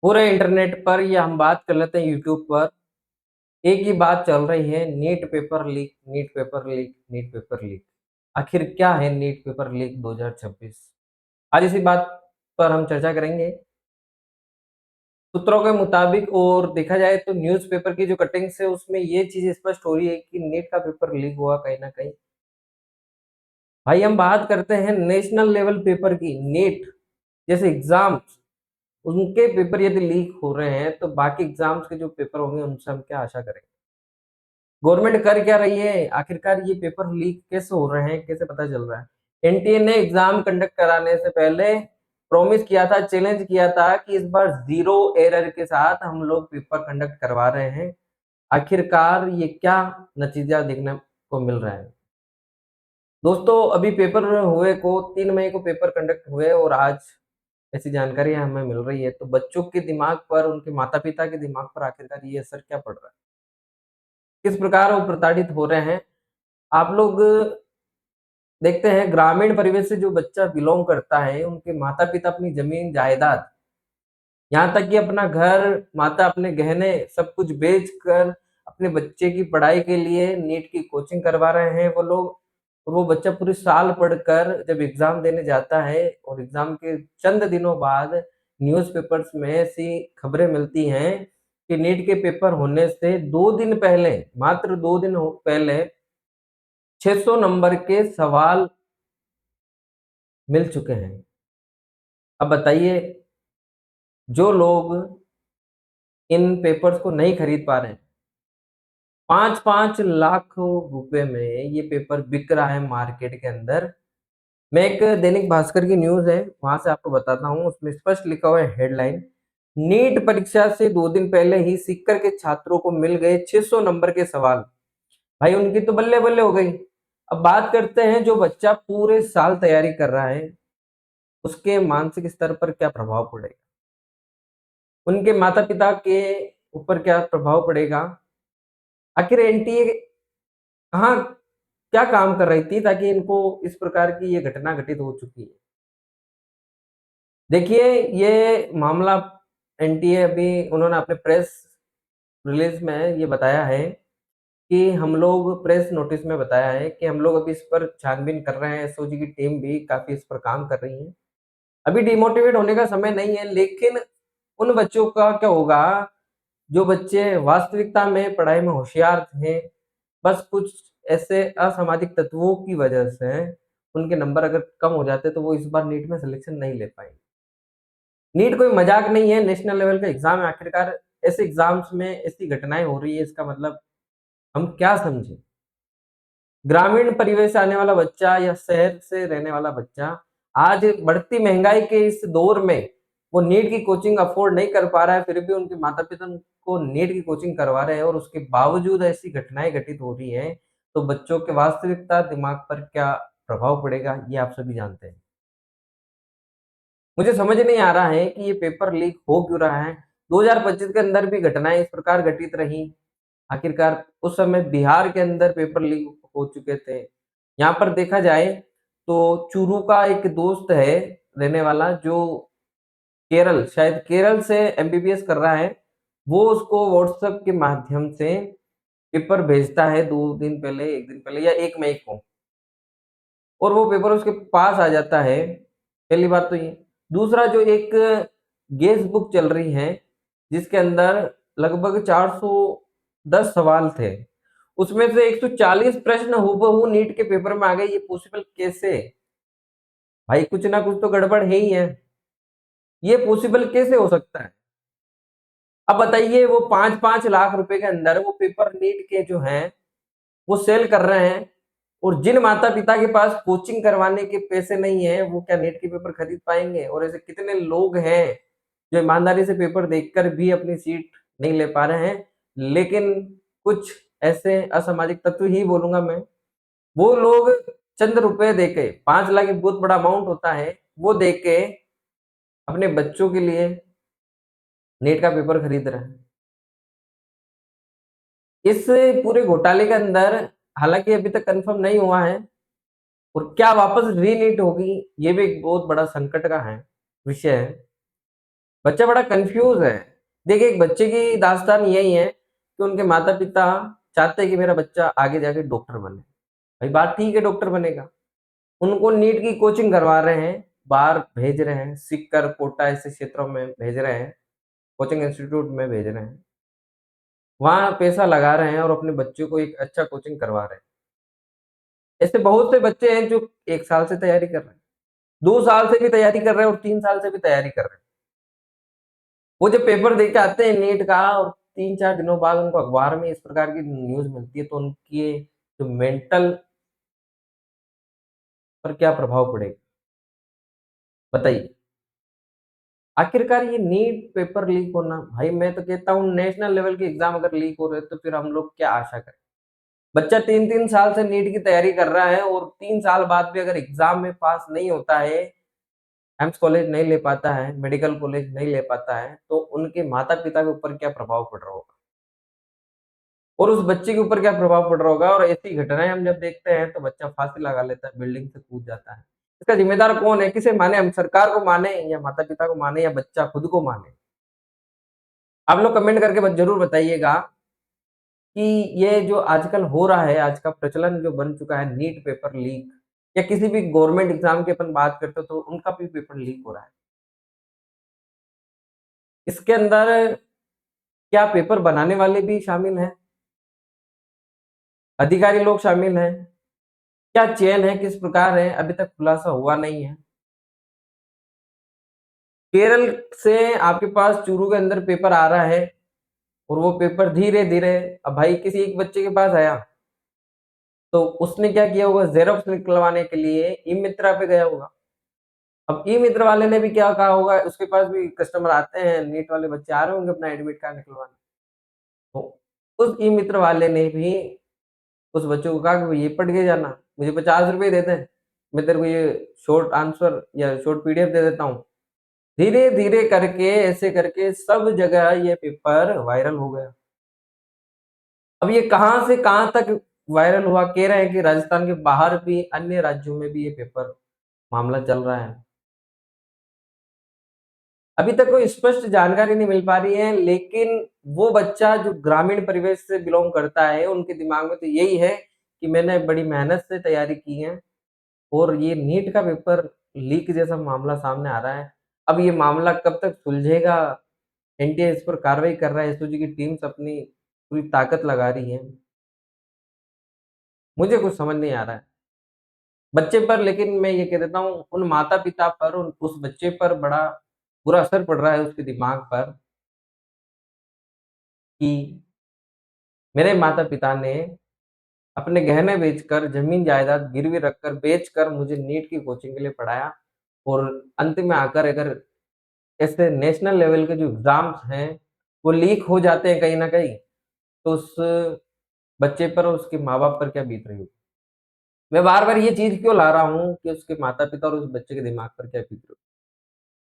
पूरे इंटरनेट पर या हम बात कर लेते हैं यूट्यूब पर, एक ही बात चल रही है, NEET paper leak, NEET paper leak, NEET paper leak. आखिर क्या है नीट पेपर लीक 2026? आज इसी बात पर हम चर्चा करेंगे। सूत्रों के मुताबिक और देखा जाए तो न्यूज़पेपर की जो कटिंग्स है उसमें ये चीज़ स्पष्ट हो रही है कि नीट का पेपर लीक हुआ कहीं न कहीं। भाई हम बात करते हैं नेशनल लेवल पेपर की, नीट जैसे एग्ज़ाम्स, उनके पेपर यदि लीक हो रहे हैं, तो बाकी एग्ज़ाम्स के जो पेपर होंगे उनसे हम क्या आशा करें? गवर्नमेंट कर क्या रही है? आखिरकार ये पेपर लीक कैसे हो रहे हैं? कैसे पता चल रहा है? एनटीए ने एग्ज़ाम कंडक्ट कराने से पहले प्रॉमिस किया था, चैलेंज किया था कि इस बार ज़ीरो एरर के साथ हम लोग पेपर कंडक्ट करवा रहे हैं। आखिरकार ये क्या नतीजा देखने को मिल रहा है? दोस्तों अभी पेपर हुए को 3 मई को पेपर कंडक्ट हुए और आज ऐसी जानकारियाँ हमें मिल रही है। तो बच्चों के दिमाग पर, उनके माता-पिता के दिमाग पर आखिरकार ये असर क्या पड़ रहा है? किस प्रकार वो प्रताड़ित हो रहे हैं? आप लोग देखते हैं ग्रामीण परिवेश से जो बच्चा बिलॉन्ग करता है, उनके माता-पिता अपनी ज़मीन जायदाद, यहाँ तक कि अपना घर, माता अपने गहने सब कुछ बेचकर अपने बच्चे की पढ़ाई के लिए नीट की कोचिंग करवा रहे हैं वो लोग। और वो बच्चा पूरे साल पढ़कर जब एग्ज़ाम देने जाता है और एग्ज़ाम के चंद दिनों बाद न्यूज़पेपर्स में ऐसी खबरें मिलती हैं कि नीट के पेपर होने से 2 दिन पहले, मात्र 2 दिन हो पहले 600 नंबर के सवाल मिल चुके हैं। अब बताइए, जो लोग इन पेपर्स को नहीं खरीद पा रहे हैं, 5-5 लाख रुपए में ये पेपर बिक रहा है मार्केट के अंदर। मैं एक दैनिक भास्कर की न्यूज़ है, वहाँ से आपको बताता हूँ, उसमें स्पष्ट लिखा हुआ है हेडलाइन, नीट परीक्षा से 2 दिन पहले ही सीकर के छात्रों को मिल गए 600 नंबर के सवाल। भाई उनकी तो बल्ले-बल्ले हो गई। अब बात करते हैं जो बच्चा पूरे साल तैयारी कर रहा है, उसके मानसिक स्तर पर क्या प्रभाव पड़ेगा? उनके माता-पिता के ऊपर क्या प्रभाव पड़ेगा? आखिर एनटीए कहाँ क्या काम कर रही थी ताकि इनको इस प्रकार की ये घटना घटित हो चुकी है? देखिए, ये मामला एनटीए अभी उन्होंने अपने प्रेस रिलीज़ में ये बताया है कि हम लोग प्रेस नोटिस में बताया है कि हम लोग अभी इस पर छानबीन कर रहे हैं, एसओजी की टीम भी काफ़ी इस पर काम कर रही है। अभी डिमोटिवेट होने का समय नहीं है, लेकिन उन बच्चों का क्या होगा, जो बच्चे वास्तविकता में पढ़ाई में होशियार थे, बस कुछ ऐसे असामाजिक तत्वों की वजह से उनके नंबर अगर कम हो जाते, तो वो इस बार नीट में सिलेक्शन नहीं ले पाएँगे। नीट कोई मज़ाक नहीं है, नेशनल लेवल का एग्ज़ाम है, आखिरकार ऐसे एग्ज़ाम्स में ऐसी घटनाएँ हो रही है, इसका मतलब हम क्या समझें? ग्रामीण परिवेश से आने वाला बच्चा या शहर से रहने वाला बच्चा, आज बढ़ती महँगाई के इस दौर में, वो नीट की कोचिंग अफ़ोर्ड नहीं कर पा रहा है, फिर भी उनके माता-पिता उनको नीट की कोचिंग करवा रहे हैं और उसके बावजूद ऐसी घटनाएँ घटित हो रही हैं, तो बच्चों के वास्तविकता दिमाग पर क्या प्रभाव पड़ेगा, ये आप सभी जानते हैं। मुझे समझ नहीं आ रहा है कि ये पेपर लीक हो क्यों रहा है? 2025 के अंदर भी घटनाएँ इस प्रकार घटित रहीं। आखिरकार उस समय बिहार के अंदर पेपर लीक हो चुके थे। यहाँ पर देखा जाए तो चूरू का एक दोस्त है रहने वाला जो केरल, शायद केरल से एमबीबीएस कर रहा है। वो उसको व्हाट्सएप के माध्यम से पेपर भेजता है 2 दिन पहले, 1 दिन पहले या 1 मई को, और वो पेपर उसके पास आ जाता है। पहली बात तो ये। दूसरा जो एक गेस बुक चल रही है, जिसके अंदर लगभग 410 सवाल थे। उसमें से 140 प्रश्न हूबहू नीट के पेपर में आ गए, ये पॉसिबल कैसे? भाई कुछ ना कुछ तो गड़बड़ है ही है। ये पॉसिबल कैसे हो सकता है? अब बताइए वो 5-5 लाख रुपए के अंदर वो पेपर नीट के जो हैं, वो सेल कर रहे हैं और जिन माता-पिता के पास कोचिंग करवाने के पैसे नहीं है, वो क्या नेट के पेपर खरीद पाएँगे? और ऐसे कितने लोग हैं, जो ईमानदारी से पेपर देकर भी अपनी सीट नहीं ले पा रहे हैं। लेकिन कुछ ऐसे असामाजिक तत्व ही बोलूँगा मैं, वो लोग चंद रुपए देके 5 लाख एक बहुत बड़ा अमाउंट होता है, वो देके अपने बच्चों के लिए नेट का पेपर खरीद रहे हैं। इस पूरे घोटाले के अंदर हालाँकि अभी तक कन्फर्म नहीं हुआ है और क्या वापस रीनीट होगी, ये भी एक बहुत बड़ा संकट का है विषय है। बच्चा बड़ा कन्फ्यूज़ है। देखिए, एक बच्चे की दास्तान यही है कि उनके माता-पिता चाहते हैं कि मेरा बच्चा आगे जाके डॉक्टर बने। भाई बात ठीक है, डॉक्टर बनेगा। उनको नीट की कोचिंग करवा रहे हैं, बाहर भेज रहे हैं, सीख कर कोटा ऐसे क्षेत्रों में भेज रहे हैं, कोचिंग इंस्टीट्यूट में भेज रहे हैं। वहाँ पैसा लगा रहे हैं और अपने बच्चों को एक अच्छा कोचिंग करवा रहे हैं। ऐसे बहुत से बच्चे हैं जो 1 साल से तैयारी कर रहे हैं, 2 साल से भी तैयारी कर रहे हैं और 3 साल से भी तैयारी कर रहे हैं। वो जब पेपर दे के आते हैं नीट का और 3-4 दिनों बाद उनको अखबार में इस प्रकार की न्यूज़ मिलती है, तो उनके जो मेंटल पर क्या प्रभाव पड़ेगा? बताइए। आखिरकार ये नीट पेपर लीक होना, भाई मैं तो कहता हूँ नेशनल लेवल के एग्ज़ाम अगर लीक हो रहे हैं, तो फिर हम लोग क्या आशा करें? बच्चा 3-3 साल से नीट की तैयारी कर रहा है और 3 साल बाद भी अगर एग्ज़ाम में पास नहीं होता है, एम्स कॉलेज नहीं ले पाता है, मेडिकल कॉलेज नहीं ले पाता है, तो उनके माता-पिता के ऊपर क्या प्रभाव पड़ रहा होगा? और उस बच्चे के ऊपर क्या प्रभाव पड़ रहा होगा? और ऐसी घटनाएँ हम जब देखते हैं, तो बच्चा फांसी लगा लेता है, बिल्डिंग से कूद जाता है। इसका ज़िम्मेदार कौन है? किसे माने हम? सरकार को माने या माता-पिता को माने या बच्चा खुद को माने? आप लोग कमेंट करके ज़रूर बताइएगा कि ये जो आजकल हो रहा है, आज का प्रचलन जो बन चुका है नीट पेपर लीक या किसी भी गवर्नमेंट एग्ज़ाम की अपन बात करते हो तो उनका भी पेपर लीक हो रहा है। इसके अंदर क्या पेपर बनाने वाले भी शामिल हैं? अधिकारी लोग शामिल हैं? क्या चेन है, किस प्रकार है? अभी तक खुलासा हुआ नहीं है। केरल से आपके पास चूरू के अंदर पेपर आ रहा है और वो पेपर धीरे-धीरे अब भाई किसी एक बच्चे के पास आया, तो उसने क्या किया होगा ज़ेरॉक्स निकलवाने के लिए ई-मित्रा पे गया होगा। अब ई-मित्र वाले ने भी क्या कहा होगा, उसके पास भी कस्टमर आते हैं, नीट वाले बच्चे आ रहे होंगे अपना एडमिट कार्ड निकलवाने। तो उस ई-मित्र वाले ने भी उस बच्चे को कहा कि भई ये पढ़ के जाना, मुझे ₹50 दे दे, मैं तेरे को ये शॉर्ट आंसर या शॉर्ट पीडीएफ दे देता हूँ। धीरे-धीरे करके ऐसे करके सब जगह ये पेपर वायरल हो गया। अब ये कहाँ से कहाँ तक वायरल हुआ, कह रहे हैं कि राजस्थान के बाहर भी अन्य राज्यों में भी ये पेपर मामला चल रहा है। अभी तक कोई स्पष्ट जानकारी नहीं मिल पा रही है, लेकिन वो बच्चा जो ग्रामीण परिवेश से बिलॉन्ग करता है, उनके दिमाग में तो यही है कि मैंने बड़ी मेहनत से तैयारी की है और ये नीट का पेपर लीक जैसा मामला सामने आ रहा है। अब ये मामला कब तक सुलझेगा? एनटीए इस पर कार्रवाई कर रहा है, एसओजी की टीम्स अपनी पूरी ताकत लगा रही है। मुझे कुछ समझ नहीं आ रहा है। बच्चे पर लेकिन मैं ये कह देता हूँ, उन माता-पिता पर, उस बच्चे पर बड़ा बुरा असर पड़ रहा है उसके दिमाग पर कि मेरे माता-पिता ने अपने गहने बेचकर, ज़मीन-जायदाद गिरवी रखकर, बेचकर मुझे नीट की कोचिंग के लिए पढ़ाया और अंत में आकर अगर ऐसे नेशनल लेवल के जो एग्ज़ाम्स हैं, वो लीक हो जाते हैं कहीं न कहीं, तो उस बच्चे पर और उसके माँ-बाप पर क्या बीत रही होगी। मैं बार-बार ये चीज़ क्यों ला रहा हूँ कि उसके माता-पिता और उस बच्चे के दिमाग पर क्या बीत रही होगी।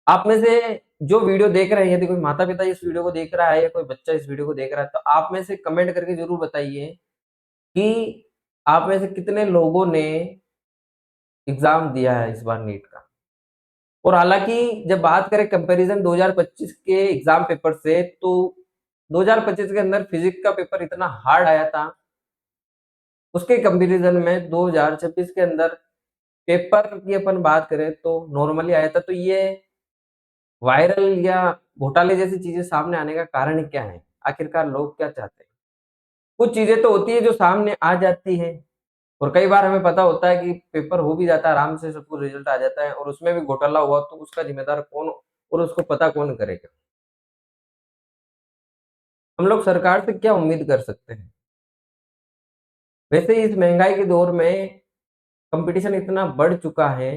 आप में से जो वीडियो देख रहे हैं, यदि कोई माता-पिता इस वीडियो को देख रहा है या कोई बच्चा इस वीडियो को देख रहा है, तो आप में से कमेंट करके ज़रूर बताइए कि आप में से कितने लोगों ने एग्ज़ाम दिया है इस बार नीट का? और हालाँकि जब बात करें कंपैरिज़न 2025 के एग्ज़ाम पेपर से, तो 2025 के अंदर फिज़िक्स का पेपर इतना हार्ड आया था, उसके कंपैरिज़न में 2026 के अंदर पेपर की अपन बात करें तो नॉर्मली आया था। तो ये वायरल या घोटाले जैसी चीज़ें सामने आने का कारण क्या है? आखिरकार लोग क्या चाहते हैं? कुछ चीज़ें तो होती है जो सामने आ जाती है और कई बार हमें पता होता है कि पेपर हो भी जाता है, आराम से सबको रिज़ल्ट आ जाता है और उसमें भी घोटाला हुआ तो उसका ज़िम्मेदार कौन और उसको पता कौन करेगा? हम लोग सरकार से क्या उम्मीद कर सकते हैं? वैसे ही इस महँगाई के दौर में कॉम्पिटिशन इतना बढ़ चुका है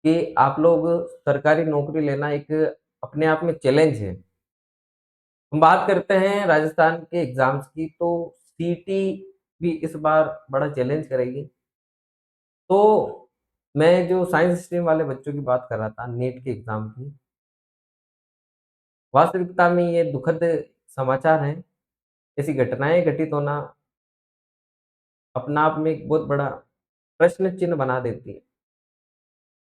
कि आप लोग सरकारी नौकरी लेना एक अपने आप में चैलेंज है। हम बात करते हैं राजस्थान के एग्ज़ाम्स की तो सीईटी भी इस बार बड़ा चैलेंज करेगी। तो मैं जो साइंस स्ट्रीम वाले बच्चों की बात कर रहा था नीट के एग्ज़ाम की, वास्तविकता में ये दुखद समाचार हैं। ऐसी घटनाएँ घटित होना अपना आप में एक बहुत बड़ा प्रश्न चिन्ह बना देती है।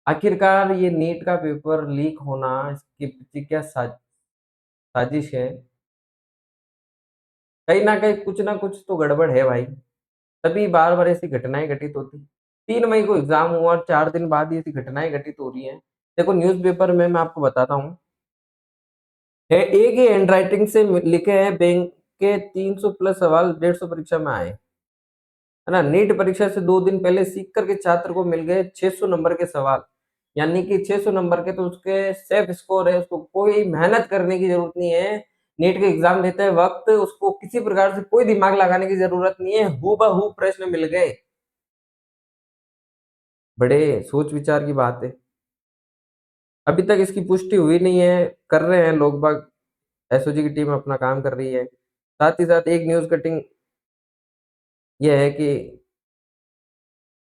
आखिरकार ये नीट का पेपर लीक होना, इसके पीछे क्या साजिश है? कहीं न कहीं कुछ न कुछ तो गड़बड़ है भाई, तभी बार-बार ऐसी घटनाएँ घटित होती। 3 मई को एग्ज़ाम हुआ और 4 दिन बाद ये ऐसी घटनाएँ घटित हो रही हैं। देखो न्यूज़पेपर में मैं आपको बताता हूँ, है एक ही हैंडराइटिंग से लिखे हैं बैंक के 300 प्लस सवाल 150 परीक्षा में आए। है ना? नीट परीक्षा से 2 दिन पहले सीख कर के छात्र को मिल गए 600 नंबर के सवाल। यानी कि 600 नंबर के तो उसके सेफ स्कोर है, उसको कोई मेहनत करने की ज़रूरत नहीं है। नीट के एग्ज़ाम देते वक़्त उसको किसी प्रकार से कोई दिमाग लगाने की ज़रूरत नहीं है, हूबहू प्रश्न मिल गए। बड़े सोच-विचार की बात है। अभी तक इसकी पुष्टि हुई नहीं है, कर रहे हैं लोग-बाग, एसओजी की टीम अपना काम कर रही है। साथ ही साथ एक न्यूज़ कटिंग ये है कि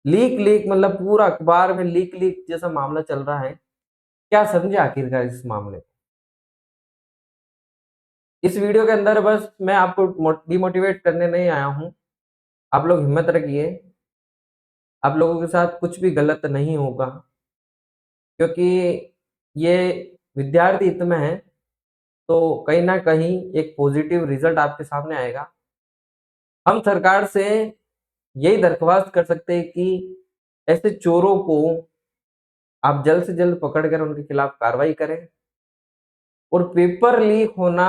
लीक मतलब पूरा अखबार में लीक जैसा मामला चल रहा है। क्या समझे आखिरकार इस मामले को? इस वीडियो के अंदर बस मैं आपको डिमोटिवेट करने नहीं आया हूँ। आप लोग हिम्मत रखिए, आप लोगों के साथ कुछ भी गलत नहीं होगा, क्योंकि ये विद्यार्थी हित में है, तो कहीं न कहीं एक पॉजिटिव रिज़ल्ट आपके सामने आएगा। हम सरकार से यही दरख्वास्त कर सकते हैं कि ऐसे चोरों को आप जल्द से जल्द पकड़ कर उनके खिलाफ कार्रवाई करें और पेपर लीक होना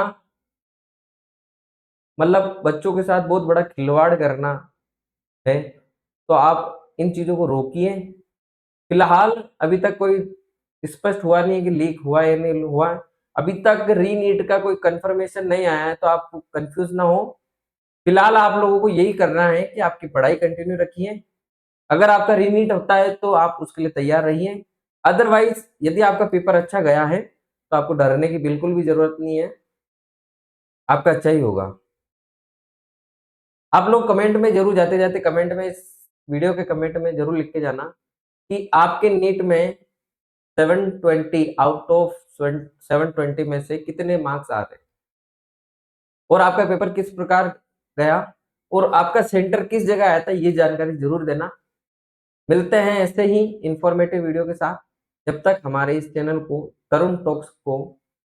मतलब बच्चों के साथ बहुत बड़ा खिलवाड़ करना है, तो आप इन चीज़ों को रोकिए। फिलहाल अभी तक कोई स्पष्ट हुआ नहीं है कि लीक हुआ है या नहीं हुआ है। अभी तक री-नीट का कोई कन्फर्मेशन नहीं आया है, तो आप कन्फ्यूज़ ना हो। फिलहाल आप लोगों को यही करना है कि आपकी पढ़ाई कंटिन्यू रखिए। अगर आपका री-नीट होता है, तो आप उसके लिए तैयार रहिए। अदरवाइज़ यदि आपका पेपर अच्छा गया है, तो आपको डरने की बिल्कुल भी ज़रूरत नहीं है, आपका अच्छा ही होगा। आप लोग कमेंट में ज़रूर जाते-जाते कमेंट में इस वीडियो के कमेंट में ज़रूर लिख के जाना कि आपके नीट में 720 आउट ऑफ 720 में से कितने मार्क्स आ रहे हैं और आपका पेपर किस प्रकार गया और आपका सेंटर किस जगह आया था, ये जानकारी ज़रूर देना। मिलते हैं ऐसे ही इन्फॉर्मेटिव वीडियो के साथ। जब तक हमारे इस चैनल को तरुण टॉक्स को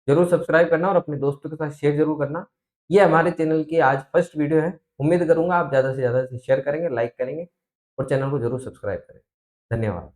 ज़रूर सब्सक्राइब करना और अपने दोस्तों के साथ शेयर ज़रूर करना। ये हमारे चैनल की आज फर्स्ट वीडियो है। उम्मीद करूँगा आप ज़्यादा से ज़्यादा इसे शेयर करेंगे, लाइक करेंगे और चैनल को ज़रूर सब्सक्राइब करें। धन्यवाद।